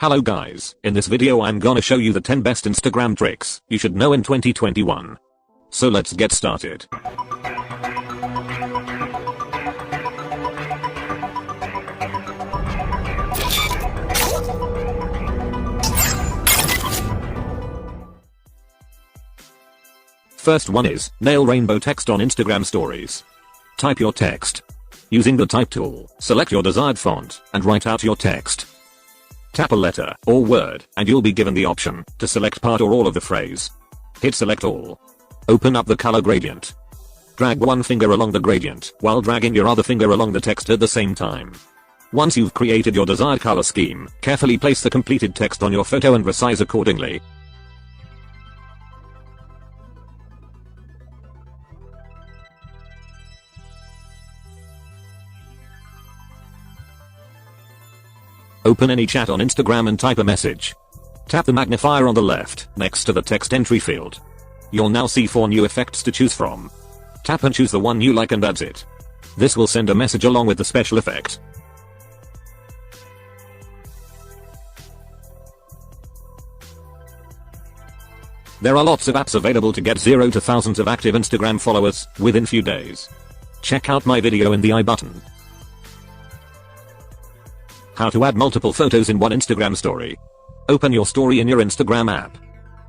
Hello guys, in this video I'm gonna show you the 10 best Instagram tricks you should know in 2021. So let's get started. First one is, nail rainbow text on Instagram stories. Type your text. Using the type tool, select your desired font, and write out your text. Tap a letter, or word, and you'll be given the option to select part or all of the phrase. Hit select all. Open up the color gradient. Drag one finger along the gradient, while dragging your other finger along the text at the same time. Once you've created your desired color scheme, carefully place the completed text on your photo and resize accordingly. Open any chat on Instagram and type a message. Tap the magnifier on the left, next to the text entry field. You'll now see 4 new effects to choose from. Tap and choose the one you like and that's it. This will send a message along with the special effect. There are lots of apps available to get 0 to thousands of active Instagram followers within few days. Check out my video in the I button. How to add multiple photos in one Instagram story. Open your story in your Instagram app.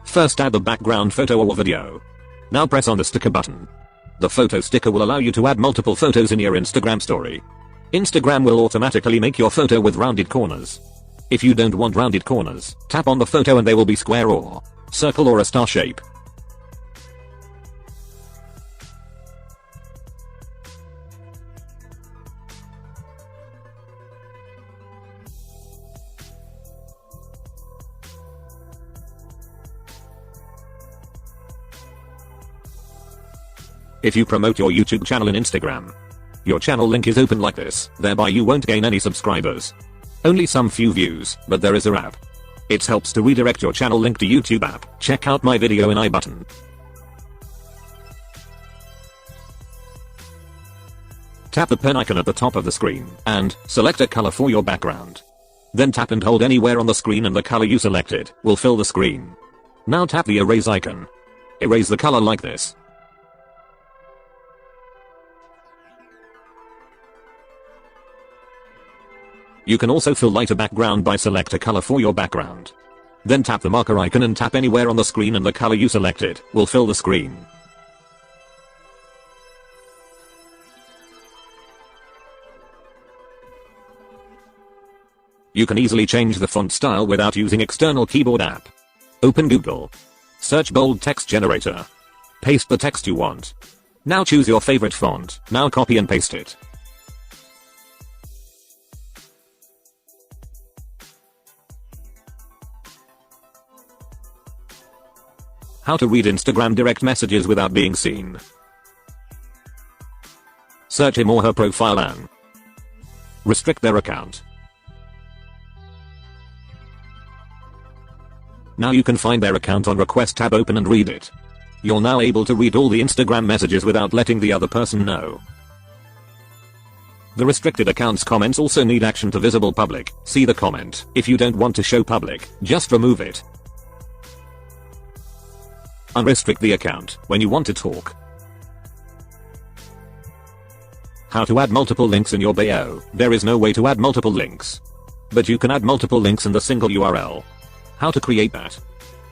First add the background photo or video. Now press on the sticker button. The photo sticker will allow you to add multiple photos in your Instagram story. Instagram will automatically make your photo with rounded corners. If you don't want rounded corners, tap on the photo and they will be square or circle or a star shape. If you promote your YouTube channel in Instagram, your channel link is open like this, thereby you won't gain any subscribers. Only some few views, but there is a app. It helps to redirect your channel link to YouTube app. Check out my video in I button. Tap the pen icon at the top of the screen, and select a color for your background. Then tap and hold anywhere on the screen and the color you selected will fill the screen. Now tap the erase icon. Erase the color like this. You can also fill lighter background by select a color for your background. Then tap the marker icon and tap anywhere on the screen and the color you selected will fill the screen. You can easily change the font style without using external keyboard app. Open Google. Search bold text generator. Paste the text you want. Now choose your favorite font. Now copy and paste it. How to read Instagram direct messages without being seen. Search him or her profile and restrict their account. Now you can find their account on Request tab, open and read it. You're now able to read all the Instagram messages without letting the other person know. The restricted account's comments also need action to visible public. See the comment. If you don't want to show public, just remove it. Unrestrict the account when you want to talk. How to add multiple links in your bio. There is no way to add multiple links, but you can add multiple links in the single URL. How to create that?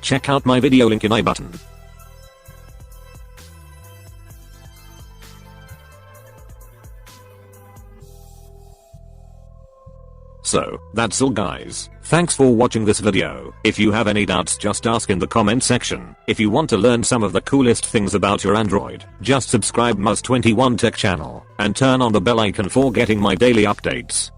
Check out my video link in I button. So, that's all guys. Thanks for watching this video. If you have any doubts, just ask in the comment section. If you want to learn some of the coolest things about your Android, just subscribe Muz21 Tech channel and turn on the bell icon for getting my daily updates.